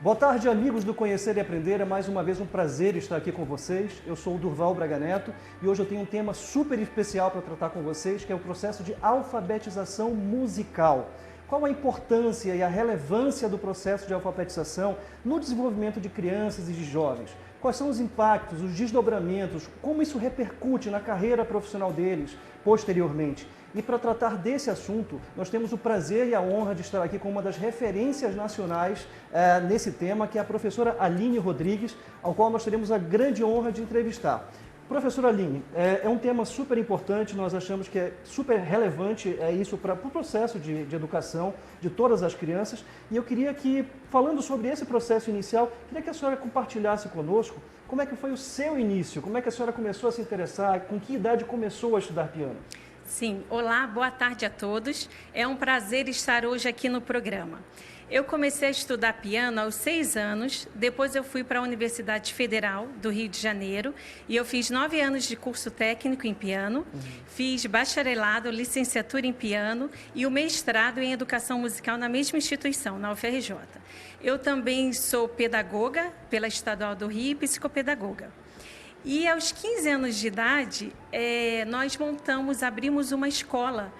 Boa tarde, amigos do Conhecer e Aprender. É mais uma vez um prazer estar aqui com vocês. Eu sou o Durval Braga Neto e hoje eu tenho um tema super especial para tratar com vocês, que é o processo de alfabetização musical. Qual a importância e a relevância do processo de alfabetização no desenvolvimento de crianças e de jovens? Quais são os impactos, os desdobramentos, como isso repercute na carreira profissional deles posteriormente? E para tratar desse assunto, nós temos o prazer e a honra de estar aqui com uma das referências nacionais nesse tema, que é a professora Aline Rodrigues, ao qual nós teremos a grande honra de entrevistar. Professora Aline, é um tema super importante, nós achamos que é super relevante isso para o processo de educação de todas as crianças. E eu queria que, falando sobre esse processo inicial, queria que a senhora compartilhasse conosco como é que foi o seu início, como é que a senhora começou a se interessar, com que idade começou a estudar piano? Sim, olá, boa tarde a todos. É um prazer estar hoje aqui no programa. Eu comecei a estudar piano aos 6 anos, depois eu fui para a Universidade Federal do Rio de Janeiro e eu fiz 9 anos de curso técnico em piano, fiz bacharelado, licenciatura em piano e o mestrado em educação musical na mesma instituição, na UFRJ. Eu também sou pedagoga pela Estadual do Rio e psicopedagoga. E aos 15 anos de idade, nós abrimos uma escola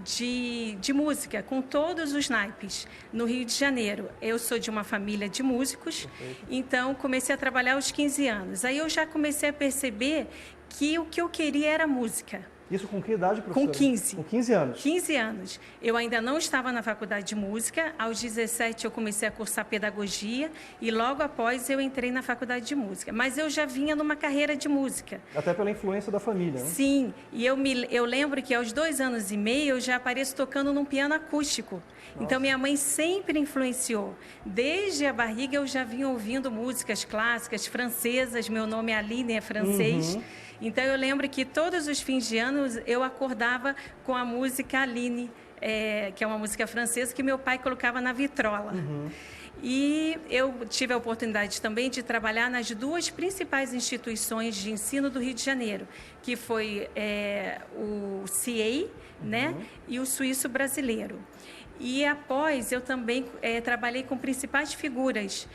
de música com todos os naipes no Rio de Janeiro. Eu sou de uma família de músicos, então comecei a trabalhar aos 15 anos. Aí eu já comecei a perceber que o que eu queria era música. Isso com que idade, professora? Com 15. Com 15 anos? 15 anos. Eu ainda não estava na faculdade de música. Aos 17 eu comecei a cursar pedagogia e logo após eu entrei na faculdade de música. Mas eu já vinha numa carreira de música. Até pela influência da família, né? Sim. E eu lembro que aos 2 anos e meio eu já apareço tocando num piano acústico. Nossa. Então minha mãe sempre influenciou. Desde a barriga eu já vinha ouvindo músicas clássicas, francesas. Meu nome é Aline, é francês. Então, eu lembro que todos os fins de ano eu acordava com a música Aline, que é uma música francesa que meu pai colocava na vitrola. E eu tive a oportunidade também de trabalhar nas 2 principais instituições de ensino do Rio de Janeiro, que foi o CIEI, né, e o Suíço Brasileiro. E após, eu também trabalhei com principais figuras,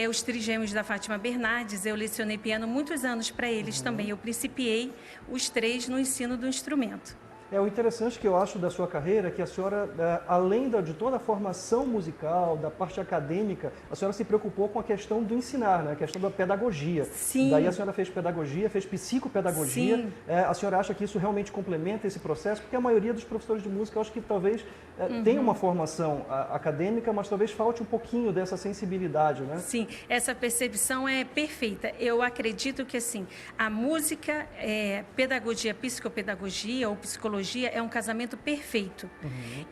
os trigêmeos da Fátima Bernardes, eu lecionei piano muitos anos para eles também. Eu principiei os 3 no ensino do instrumento. O interessante que eu acho da sua carreira é que a senhora, além de toda a formação musical, da parte acadêmica, a senhora se preocupou com a questão do ensinar, né? A questão da pedagogia. Sim. Daí a senhora fez pedagogia, fez psicopedagogia. Sim. A senhora acha que isso realmente complementa esse processo? Porque a maioria dos professores de música, eu acho que talvez tenha uma formação acadêmica, mas talvez falte um pouquinho dessa sensibilidade, né? Sim, essa percepção é perfeita. Eu acredito que, assim, a música, pedagogia, psicopedagogia ou psicologia, é um casamento perfeito.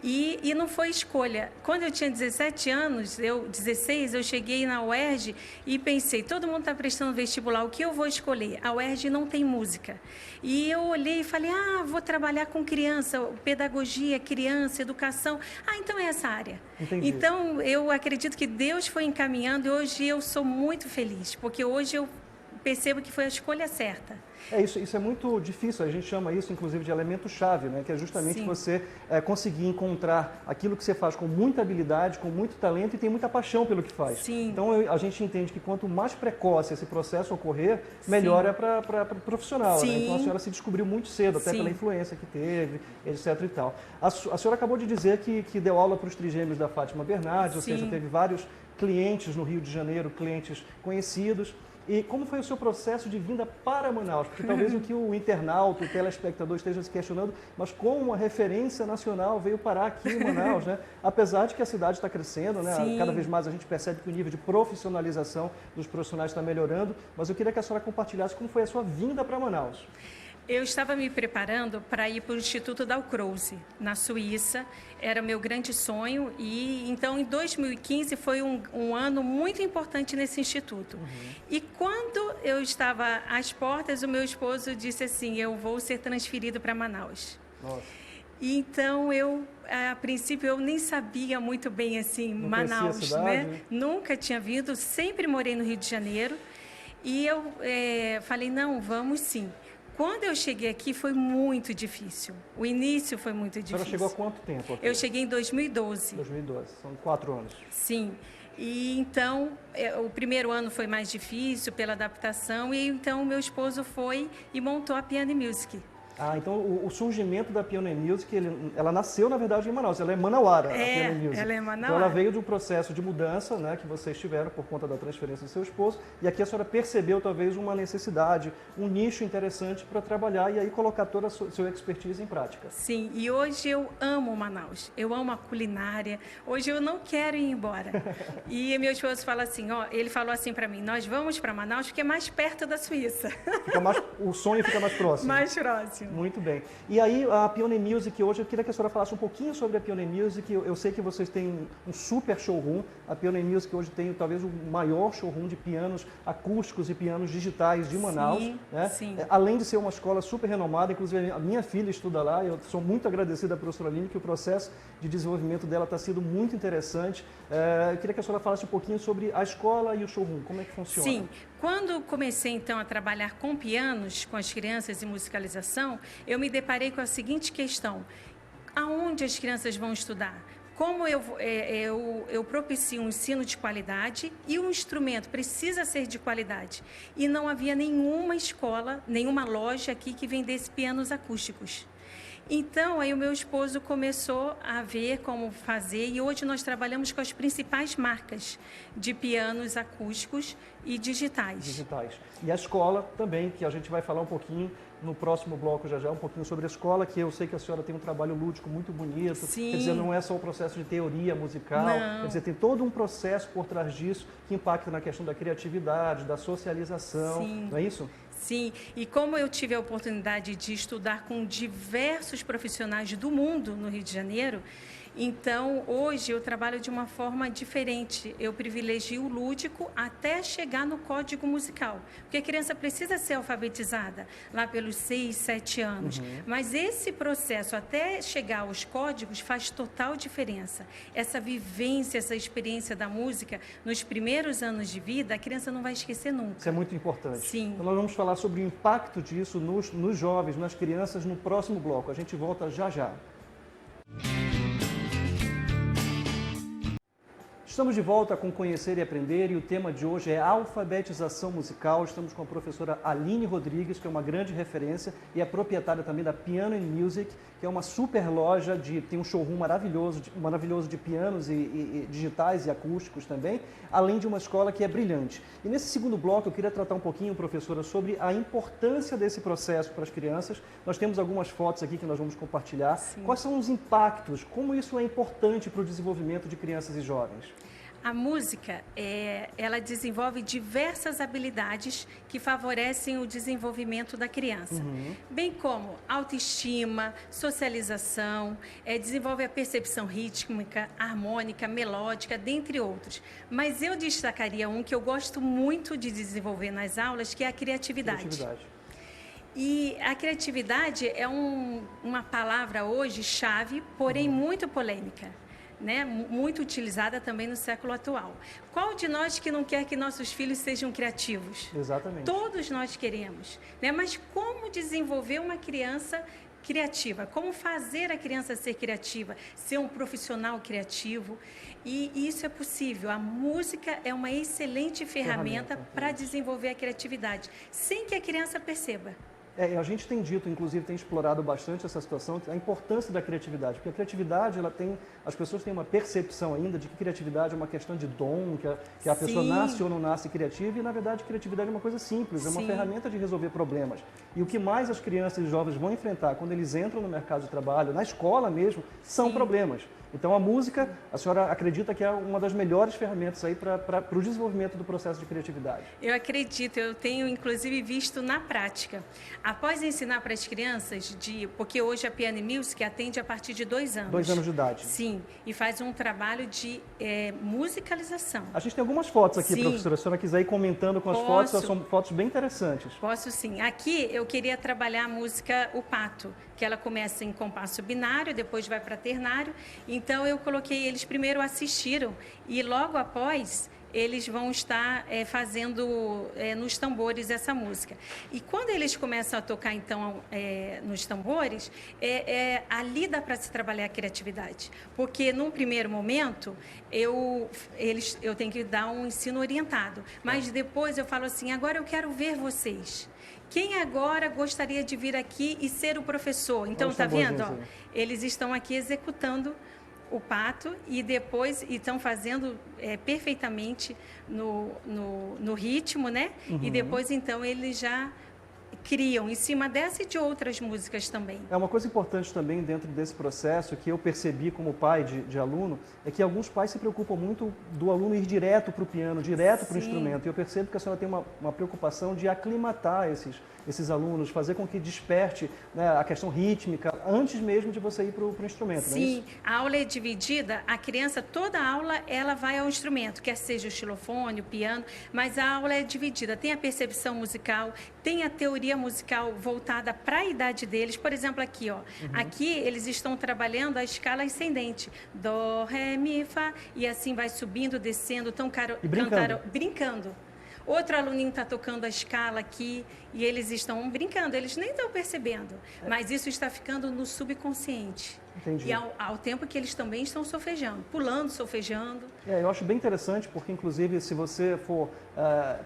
E não foi escolha. Quando eu tinha 17 anos, 16, eu cheguei na UERJ e pensei, todo mundo está prestando vestibular, o que eu vou escolher? A UERJ não tem música. E eu olhei e falei, vou trabalhar com criança, pedagogia, criança, educação. Então é essa área. Entendi. Então, eu acredito que Deus foi encaminhando e hoje eu sou muito feliz, porque hoje eu percebo que foi a escolha certa. Isso é muito difícil, a gente chama isso inclusive de elemento-chave, né? Que é justamente você conseguir encontrar aquilo que você faz com muita habilidade, com muito talento e tem muita paixão pelo que faz. Sim. Então a gente entende que quanto mais precoce esse processo ocorrer, melhor é para o profissional. Né? Então a senhora se descobriu muito cedo, até pela influência que teve, etc. e tal. A senhora acabou de dizer que deu aula para os trigêmeos da Fátima Bernardes, ou seja, teve vários clientes no Rio de Janeiro, clientes conhecidos. E como foi o seu processo de vinda para Manaus? Porque talvez o que o internauta, o telespectador esteja se questionando, mas como uma referência nacional veio parar aqui em Manaus, né? Apesar de que a cidade está crescendo, né? Cada vez mais a gente percebe que o nível de profissionalização dos profissionais está melhorando, mas eu queria que a senhora compartilhasse como foi a sua vinda para Manaus. Eu estava me preparando para ir para o Instituto Dalcroze, na Suíça. Era meu grande sonho. E então, em 2015, foi um ano muito importante nesse instituto. E quando eu estava às portas, o meu esposo disse assim, eu vou ser transferido para Manaus. Nossa. Então, a princípio, eu nem sabia muito bem, assim, Não Manaus, conhecia a cidade, né? Nunca tinha vindo, sempre morei no Rio de Janeiro. E eu falei, não, vamos sim. Quando eu cheguei aqui foi muito difícil. O início foi muito difícil. A senhora chegou há quanto tempo aqui? Eu cheguei em 2012. 2012, são 4 anos. Sim. E então, o primeiro ano foi mais difícil pela adaptação, e então o meu esposo foi e montou a Piano Music. Ah, então o surgimento da Piano Music, ela nasceu, na verdade, em Manaus. Ela é manauara, a Piano Music. Ela é manauara. Então ela veio de um processo de mudança, né, que vocês tiveram por conta da transferência do seu esposo. E aqui a senhora percebeu, talvez, uma necessidade, um nicho interessante para trabalhar e aí colocar toda a sua expertise em prática. Sim, e hoje eu amo Manaus. Eu amo a culinária. Hoje eu não quero ir embora. E meu esposo fala assim, ó, ele falou assim para mim, nós vamos para Manaus porque é mais perto da Suíça. O sonho fica mais próximo. Mais próximo. Muito bem. E aí, a Pione Music hoje, eu queria que a senhora falasse um pouquinho sobre a Pione Music. Eu sei que vocês têm um super showroom. A Pione Music hoje tem talvez o maior showroom de pianos acústicos e pianos digitais de Manaus. Sim, né? sim. Além de ser uma escola super renomada, inclusive a minha filha estuda lá. Eu sou muito agradecida à professora Aline, que o processo de desenvolvimento dela está sendo muito interessante. Eu queria que a senhora falasse um pouquinho sobre a escola e o showroom, como é que funciona? Sim. Quando comecei, então, a trabalhar com pianos, com as crianças e musicalização, eu me deparei com a seguinte questão: aonde as crianças vão estudar? Como eu propicio um ensino de qualidade e o instrumento precisa ser de qualidade. E não havia nenhuma escola, nenhuma loja aqui que vendesse pianos acústicos. Então, aí o meu esposo começou a ver como fazer e hoje nós trabalhamos com as principais marcas de pianos acústicos e digitais. E a escola também, que a gente vai falar um pouquinho no próximo bloco já, um pouquinho sobre a escola, que eu sei que a senhora tem um trabalho lúdico muito bonito. Sim. Quer dizer, não é só o processo de teoria musical, não. Quer dizer, tem todo um processo por trás disso que impacta na questão da criatividade, da socialização, Sim. não é isso? Sim, e como eu tive a oportunidade de estudar com diversos profissionais do mundo no Rio de Janeiro, então hoje eu trabalho de uma forma diferente. Eu privilegio o lúdico até chegar no código musical, porque a criança precisa ser alfabetizada lá pelos 6, 7 anos. Mas esse processo até chegar aos códigos faz total diferença. Essa vivência, essa experiência da música nos primeiros anos de vida, a criança não vai esquecer nunca. Isso é muito importante. Sim. Então nós vamos falar sobre o impacto disso nos jovens, nas crianças, no próximo bloco. A gente volta já. Estamos de volta com Conhecer e Aprender e o tema de hoje é alfabetização musical. Estamos com a professora Aline Rodrigues, que é uma grande referência e é proprietária também da Piano Music, que é uma super loja, tem um showroom maravilhoso de pianos e digitais e acústicos também, além de uma escola que é brilhante. E nesse segundo bloco eu queria tratar um pouquinho, professora, sobre a importância desse processo para as crianças. Nós temos algumas fotos aqui que nós vamos compartilhar. Sim. Quais são os impactos? Como isso é importante para o desenvolvimento de crianças e jovens? A música, ela desenvolve diversas habilidades que favorecem o desenvolvimento da criança, bem como autoestima, socialização, desenvolve a percepção rítmica, harmônica, melódica, dentre outros. Mas eu destacaria um que eu gosto muito de desenvolver nas aulas, que é a criatividade. E a criatividade é uma palavra hoje chave, porém muito polêmica. Né, muito utilizada também no século atual. Qual de nós que não quer que nossos filhos sejam criativos? Exatamente. Todos nós queremos, né? Mas como desenvolver uma criança criativa? Como fazer a criança ser criativa, ser um profissional criativo? E isso é possível. A música é uma excelente ferramenta para desenvolver a criatividade, sem que a criança perceba. A gente tem dito, inclusive, tem explorado bastante essa situação, a importância da criatividade, porque a criatividade, as pessoas têm uma percepção ainda de que criatividade é uma questão de dom, que a pessoa nasce ou não nasce criativa, e na verdade criatividade é uma coisa simples, é uma ferramenta de resolver problemas. E o que mais as crianças e jovens vão enfrentar quando eles entram no mercado de trabalho, na escola mesmo, são problemas. Então a música, a senhora acredita que é uma das melhores ferramentas aí para o desenvolvimento do processo de criatividade? Eu acredito, eu tenho inclusive visto na prática. Após ensinar para as crianças, porque hoje a Piano Music atende a partir de 2 anos. 2 anos de idade. Sim, e faz um trabalho de musicalização. A gente tem algumas fotos aqui, professora, se a senhora quiser ir comentando com as fotos, são fotos bem interessantes. Posso sim. Aqui eu queria trabalhar a música O Pato, que ela começa em compasso binário, depois vai para ternário. Então eu coloquei, eles primeiro assistiram e logo após eles vão estar fazendo nos tambores essa música. E quando eles começam a tocar, então, nos tambores, ali dá para se trabalhar a criatividade. Porque, num primeiro momento, eu tenho que dar um ensino orientado. Mas depois eu falo assim, agora eu quero ver vocês. Quem agora gostaria de vir aqui e ser o professor? Então, tá vendo? Ó, eles estão aqui executando o pato e depois estão fazendo perfeitamente no ritmo, né? Uhum. E depois, então, eles já criam em cima dessa e de outras músicas também. É uma coisa importante também dentro desse processo que eu percebi como pai de aluno, é que alguns pais se preocupam muito do aluno ir direto para o piano, direto para o instrumento. E eu percebo que a senhora tem uma preocupação de aclimatar esses alunos, fazer com que desperte, né, a questão rítmica antes mesmo de você ir para o instrumento. Sim, não é isso? A aula é dividida, a criança, toda a aula, ela vai ao instrumento, quer seja o xilofone, o piano, mas a aula é dividida. Tem a percepção musical, tem a teoria musical voltada para a idade deles. Por exemplo, aqui, ó. Uhum. Aqui eles estão trabalhando a escala ascendente. Dó, ré, mi, fá. E assim vai subindo, descendo, brincando. Outro aluninho está tocando a escala aqui e eles estão brincando, eles nem estão percebendo. Mas isso está ficando no subconsciente. Entendi. E ao tempo que eles também estão solfejando, pulando, solfejando. Eu acho bem interessante porque, inclusive, se você for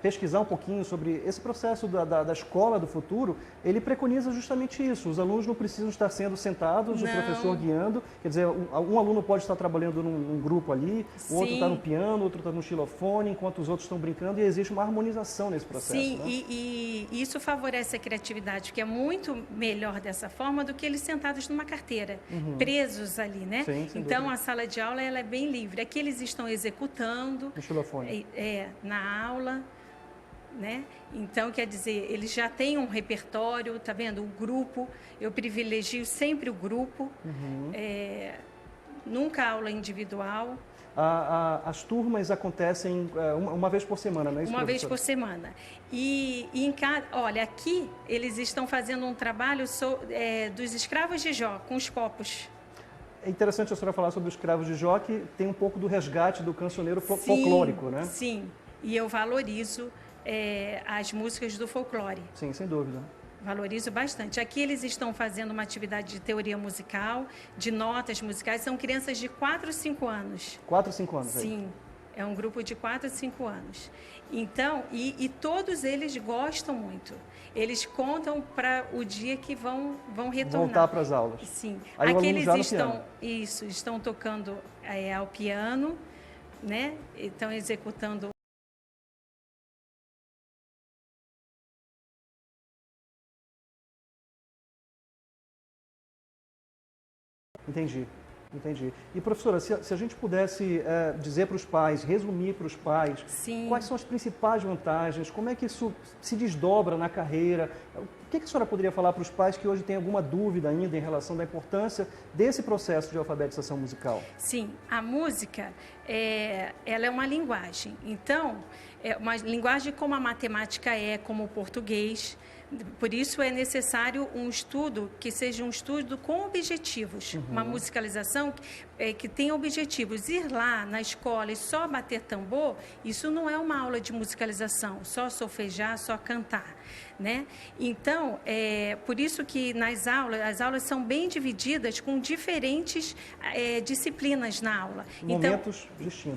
pesquisar um pouquinho sobre esse processo da escola do futuro, ele preconiza justamente isso. Os alunos não precisam estar sendo sentados, o professor guiando. Quer dizer, um aluno pode estar trabalhando num grupo ali, o outro está no piano, o outro está no xilofone, enquanto os outros estão brincando, e existe uma harmonização nesse processo. Sim, né? e isso favorece a criatividade, porque é muito melhor dessa forma do que eles sentados numa carteira. Uhum. Presos ali, né? Sim, então, dúvida. A sala de aula ela é bem livre. Aqui eles estão executando no xilofone. Na aula, né? Então, quer dizer, eles já têm um repertório, tá vendo? O grupo, eu privilegio sempre o grupo, uhum. Nunca aula individual. As turmas acontecem uma vez por semana, não é isso, Uma vez por semana. Olha, aqui eles estão fazendo um trabalho dos escravos de Jó, com os copos. É interessante a senhora falar sobre os escravos de Jó, que tem um pouco do resgate do cancioneiro folclórico, né? Sim, e eu valorizo as músicas do folclore. Sim, sem dúvida. Valorizo bastante. Aqui eles estão fazendo uma atividade de teoria musical, de notas musicais. São crianças de 4 a 5 anos. 4 a 5 anos? Sim, é um grupo de 4 a 5 anos. Então, e todos eles gostam muito. Eles contam para o dia que vão retornar. Voltar para as aulas. Sim. Aí aqui eles estão tocando ao piano, né? Estão executando. Entendi. E, professora, se a gente pudesse dizer para os pais, resumir para os pais, Sim. Quais são as principais vantagens, como é que isso se desdobra na carreira, o que a senhora poderia falar para os pais que hoje têm alguma dúvida ainda em relação da importância desse processo de alfabetização musical? Sim, a música, ela é uma linguagem. Então, é uma linguagem como a matemática como o português. Por isso é necessário um estudo que seja um estudo com objetivos, uma musicalização que tenha objetivos. Ir lá na escola e só bater tambor, isso não é uma aula de musicalização, só solfejar, só cantar, né? Então, por isso que as aulas são bem divididas com diferentes disciplinas na aula. Momentos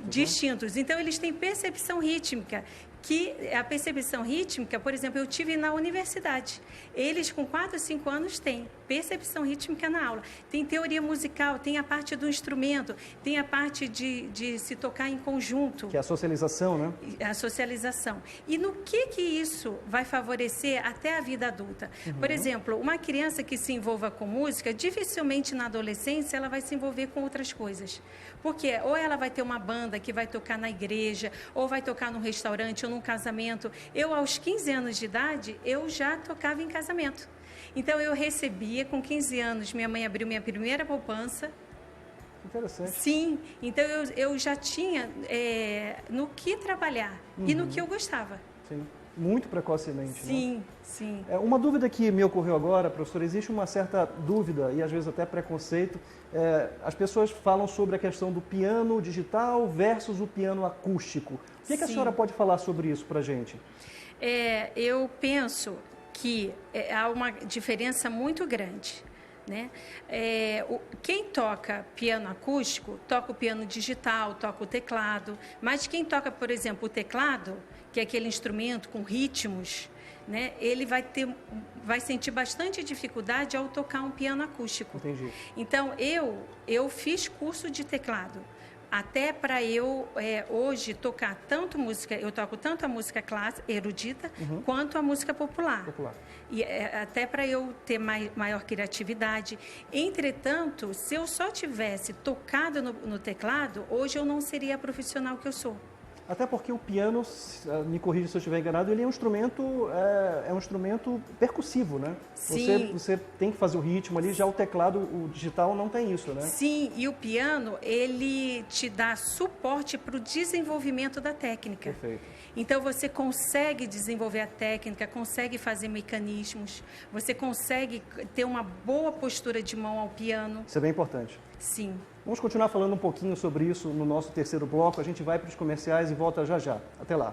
distintos. Né? Então, eles têm percepção rítmica, que a percepção rítmica, por exemplo, eu tive na universidade. Eles, com 4 ou 5 anos, têm percepção rítmica na aula. Tem teoria musical, tem a parte do instrumento, tem a parte de se tocar em conjunto. Que é a socialização, né? A socialização. E no que isso vai favorecer até a vida adulta? Por exemplo, uma criança que se envolva com música, dificilmente na adolescência ela vai se envolver com outras coisas. Porque ou ela vai ter uma banda que vai tocar na igreja, ou vai tocar num restaurante, ou num casamento. Eu, aos 15 anos de idade, eu já tocava em casamento. Então, eu recebia, com 15 anos, minha mãe abriu minha primeira poupança. Interessante. Sim, então eu já tinha no que trabalhar e no que eu gostava. Sim, muito precocemente. Sim, né? sim. Uma dúvida que me ocorreu agora, professora, existe uma certa dúvida e às vezes até preconceito. As pessoas falam sobre a questão do piano digital versus o piano acústico. O que a senhora pode falar sobre isso para a gente? Eu penso que há uma diferença muito grande. Né? Quem toca piano acústico, toca o piano digital, toca o teclado, mas quem toca, por exemplo, o teclado, que é aquele instrumento com ritmos, né? Ele vai sentir bastante dificuldade ao tocar um piano acústico. Entendi. Então, eu fiz curso de teclado. Até para eu, hoje, tocar tanto música, eu toco tanto a música clássica, erudita, quanto a música popular. E até para eu ter maior criatividade. Entretanto, se eu só tivesse tocado no teclado, hoje eu não seria a profissional que eu sou. Até porque o piano, me corrija se eu estiver enganado, ele é um instrumento percussivo, né? Sim. Você tem que fazer o ritmo ali, já o teclado, o digital não tem isso, né? Sim, e o piano, ele te dá suporte para o desenvolvimento da técnica. Perfeito. Então, você consegue desenvolver a técnica, consegue fazer mecanismos, você consegue ter uma boa postura de mão ao piano. Isso é bem importante. Sim. Vamos continuar falando um pouquinho sobre isso no nosso terceiro bloco. A gente vai para os comerciais e volta já já. Até lá.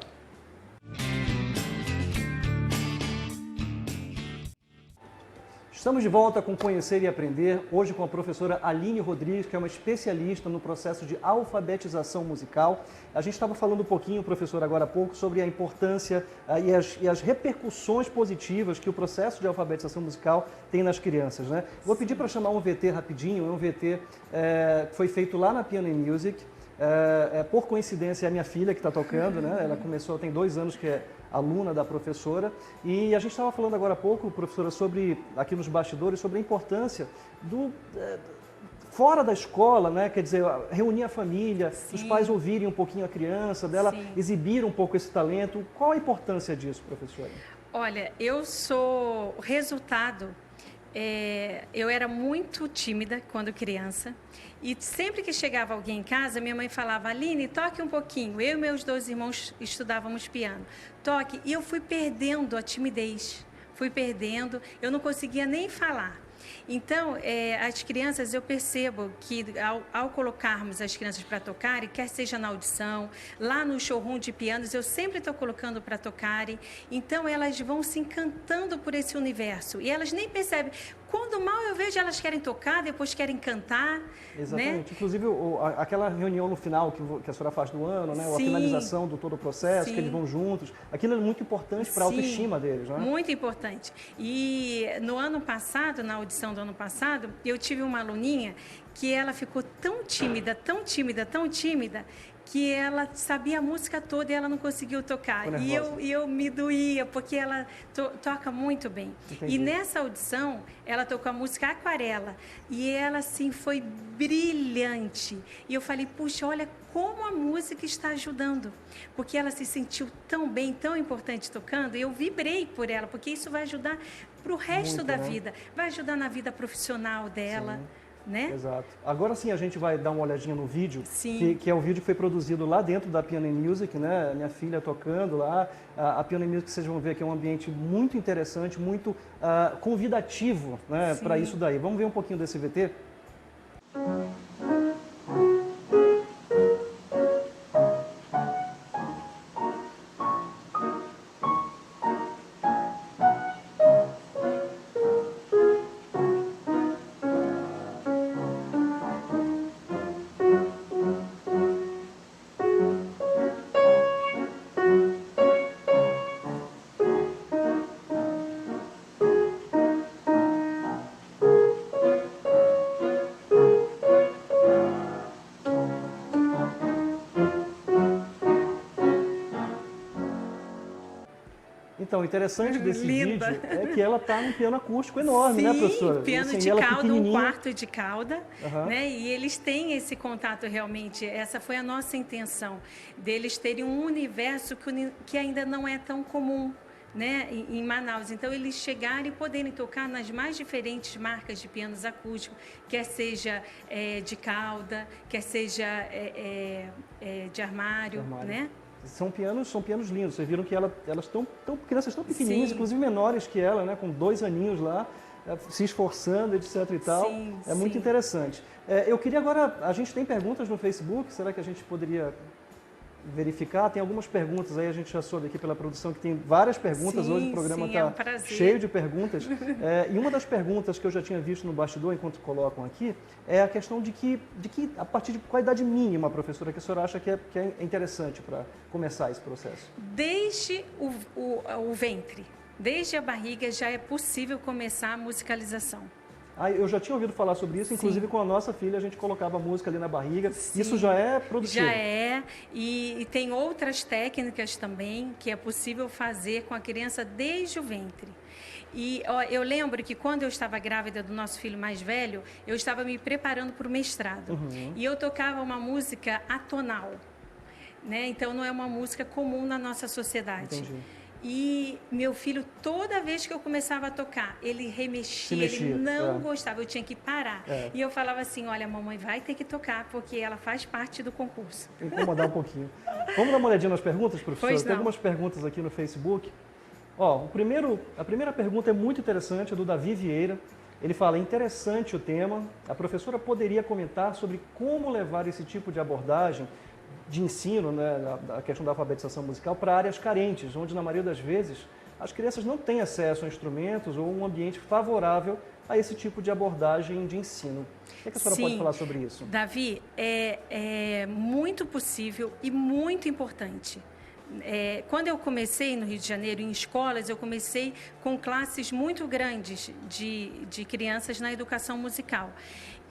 Estamos de volta com Conhecer e Aprender, hoje com a professora Aline Rodrigues, que é uma especialista no processo de alfabetização musical. A gente estava falando um pouquinho, professor, agora há pouco, sobre a importância e as repercussões positivas que o processo de alfabetização musical tem nas crianças, né? Vou pedir para chamar um VT rapidinho, um VT que foi feito lá na Piano & Music. Por coincidência, é a minha filha que está tocando, né? Ela começou, tem 2 anos que é aluna da professora, e a gente estava falando agora há pouco, professora, aqui nos bastidores, sobre a importância fora da escola, né? Quer dizer, reunir a família, Sim. os pais ouvirem um pouquinho a criança, dela Sim. exibir um pouco esse talento. Qual a importância disso, professora? Olha, eu sou resultado. Eu era muito tímida quando criança e sempre que chegava alguém em casa, minha mãe falava: Aline, toque um pouquinho. Eu e meus 2 irmãos estudávamos piano. Toque. E eu fui perdendo a timidez. Fui perdendo, eu não conseguia nem falar. Então, as crianças, eu percebo que ao colocarmos as crianças para tocarem, quer seja na audição, lá no showroom de pianos, eu sempre estou colocando para tocarem. Então, elas vão se encantando por esse universo. E elas nem percebem. Quando mal eu vejo, elas querem tocar, depois querem cantar. Exatamente. Né? Inclusive, aquela reunião no final que a senhora faz do ano, né? A Sim. finalização do todo o processo, Sim. que eles vão juntos. Aquilo é muito importante para a autoestima deles, não é? Muito importante. E no ano passado, na audição do ano passado, eu tive uma aluninha que ela ficou tão tímida, tão tímida, tão tímida, que ela sabia a música toda e ela não conseguiu tocar. E eu me doía, porque ela toca muito bem. Entendi. E nessa audição, ela tocou a música Aquarela. E ela, assim, foi brilhante. E eu falei, puxa, olha como a música está ajudando. Porque ela se sentiu tão bem, tão importante tocando. E eu vibrei por ela, porque isso vai ajudar para o resto muito, da né? vida. Vai ajudar na vida profissional dela. Sim. Né? Exato. Agora sim a gente vai dar uma olhadinha no vídeo, Sim. que é o vídeo que foi produzido lá dentro da Piano & Music, né? Minha filha tocando lá. A Piano & Music, vocês vão ver que é um ambiente muito interessante, muito convidativo, né? Para isso daí. Vamos ver um pouquinho desse VT? Então, o interessante desse Linda. vídeo é que ela está num piano acústico enorme, Sim, né, professora? piano Assim, de ela cauda, um pequenininha. quarto de cauda, Aham. né? E eles têm esse contato realmente. Essa foi a nossa intenção, deles terem um universo que ainda não é tão comum, né, em Manaus. Então, eles chegarem e poderem tocar nas mais diferentes marcas de pianos acústicos, quer seja de cauda, quer seja de armário, né? São pianos lindos. Vocês viram que elas estão crianças tão pequenininhas, Sim. inclusive menores que ela, né, com 2 aninhos lá, se esforçando, etc e tal. Sim, é muito interessante. Eu queria agora, a gente tem perguntas no Facebook, será que a gente poderia verificar, tem algumas perguntas aí, a gente já soube aqui pela produção que tem várias perguntas, hoje o programa está cheio de perguntas. E uma das perguntas que eu já tinha visto no bastidor, enquanto colocam aqui, é a questão de que a partir de qual idade mínima, professora, que a senhora acha que é interessante para começar esse processo? Desde o ventre, desde a barriga já é possível começar a musicalização. Eu já tinha ouvido falar sobre isso, inclusive com a nossa filha a gente colocava música ali na barriga. Sim, isso já é produtivo? Já é, e tem outras técnicas também que é possível fazer com a criança desde o ventre. E eu lembro que quando eu estava grávida do nosso filho mais velho, eu estava me preparando para o mestrado. E eu tocava uma música atonal, né? Então não é uma música comum na nossa sociedade. Entendi. E meu filho, toda vez que eu começava a tocar, ele remexia, ele não gostava, eu tinha que parar. E eu falava assim, olha, a mamãe vai ter que tocar, porque ela faz parte do concurso. Incomodar um pouquinho. Vamos dar uma olhadinha nas perguntas, professor? Tem algumas perguntas aqui no Facebook. A primeira pergunta é muito interessante, é do Davi Vieira. Ele fala, interessante o tema, a professora poderia comentar sobre como levar esse tipo de abordagem de ensino, né, a questão da alfabetização musical, para áreas carentes, onde na maioria das vezes as crianças não têm acesso a instrumentos ou um ambiente favorável a esse tipo de abordagem de ensino. O que a senhora pode falar sobre isso? Davi, é muito possível e muito importante. Quando eu comecei no Rio de Janeiro, em escolas, eu comecei com classes muito grandes de crianças na educação musical.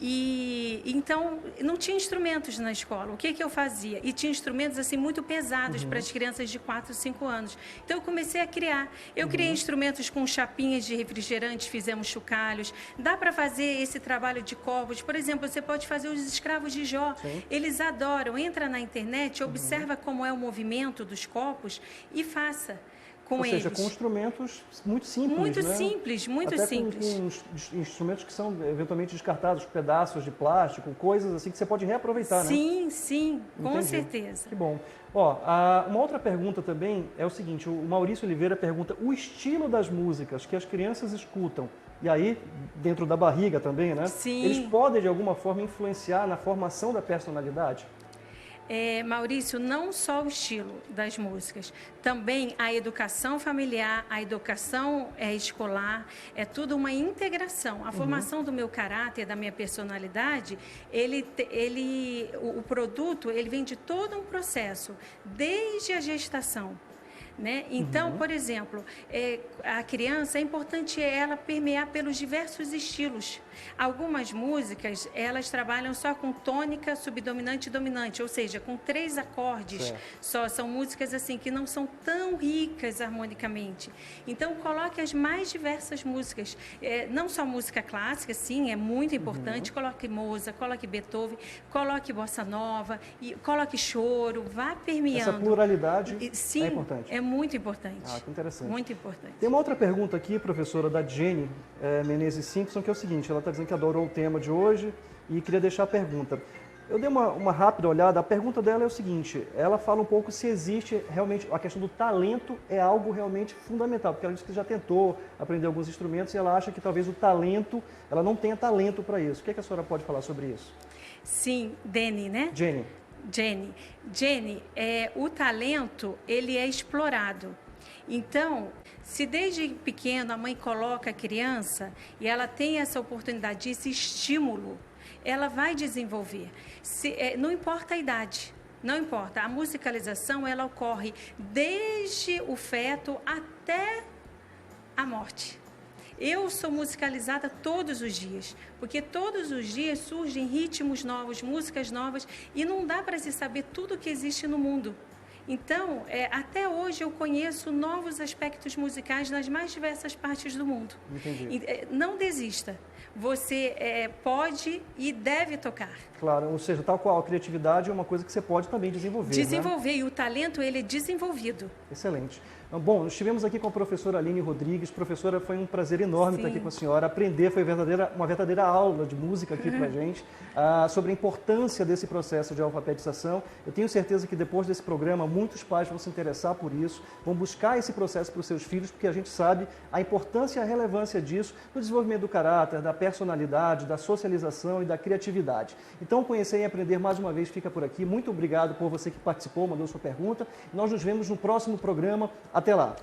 E então não tinha instrumentos na escola. O que eu fazia? E tinha instrumentos assim muito pesados para as crianças de 4, 5 anos. Então eu comecei a criar. Eu criei instrumentos com chapinhas de refrigerante, fizemos chocalhos. Dá para fazer esse trabalho de corvos. Por exemplo, você pode fazer os escravos de Jó. Sim. Eles adoram. Entra na internet, observa como é o movimento dos copos e faça. Ou seja, com instrumentos muito simples, muito né? simples, muito até simples. Com instrumentos que são eventualmente descartados, pedaços de plástico, coisas assim que você pode reaproveitar, sim, né? Sim, com certeza. Que bom. Uma outra pergunta também é o seguinte, o Maurício Oliveira pergunta o estilo das músicas que as crianças escutam, e aí, dentro da barriga também, né? Sim. Eles podem, de alguma forma, influenciar na formação da personalidade? Maurício, não só o estilo das músicas, também a educação familiar, a educação escolar, é tudo uma integração. A formação do meu caráter, da minha personalidade, o produto, ele vem de todo um processo, desde a gestação. Né? Então, por exemplo, a criança, é importante ela permear pelos diversos estilos. Algumas músicas, elas trabalham só com tônica, subdominante e dominante, ou seja, com 3 acordes só. São músicas assim que não são tão ricas harmonicamente. Então, coloque as mais diversas músicas. Não só música clássica, sim, é muito importante. Coloque Mozart, coloque Beethoven, coloque bossa nova, e coloque choro, vá permeando. Essa pluralidade sim, é importante. É muito importante. Que interessante. Muito importante. Tem uma outra pergunta aqui, professora, da Jenny Menezes Simpson, que é o seguinte, ela está dizendo que adorou o tema de hoje e queria deixar a pergunta. Eu dei uma rápida olhada, a pergunta dela é o seguinte, ela fala um pouco se existe realmente, a questão do talento é algo realmente fundamental, porque ela disse que já tentou aprender alguns instrumentos e ela acha que talvez o talento, ela não tenha talento para isso. O que a senhora pode falar sobre isso? Sim, Dani, né? Jenny, o talento, ele é explorado. Então, se desde pequeno a mãe coloca a criança e ela tem essa oportunidade, esse estímulo, ela vai desenvolver. Não importa a idade, não importa. A musicalização, ela ocorre desde o feto até a morte. Eu sou musicalizada todos os dias, porque todos os dias surgem ritmos novos, músicas novas, e não dá para se saber tudo que existe no mundo. Então, até hoje eu conheço novos aspectos musicais nas mais diversas partes do mundo. Entendi. Não desista. Você pode e deve tocar. Claro, ou seja, tal qual a criatividade é uma coisa que você pode também desenvolver. Desenvolver, né? E o talento, ele é desenvolvido. Excelente. Bom, estivemos aqui com a professora Aline Rodrigues. Professora, foi um prazer enorme estar aqui com a senhora. Aprender foi uma verdadeira aula de música aqui para a gente, sobre a importância desse processo de alfabetização. Eu tenho certeza que depois desse programa, muitos pais vão se interessar por isso, vão buscar esse processo para os seus filhos, porque a gente sabe a importância e a relevância disso no desenvolvimento do caráter, da da personalidade, da socialização e da criatividade. Então, Conhecer e Aprender, mais uma vez, fica por aqui. Muito obrigado por você que participou, mandou sua pergunta. Nós nos vemos no próximo programa. Até lá!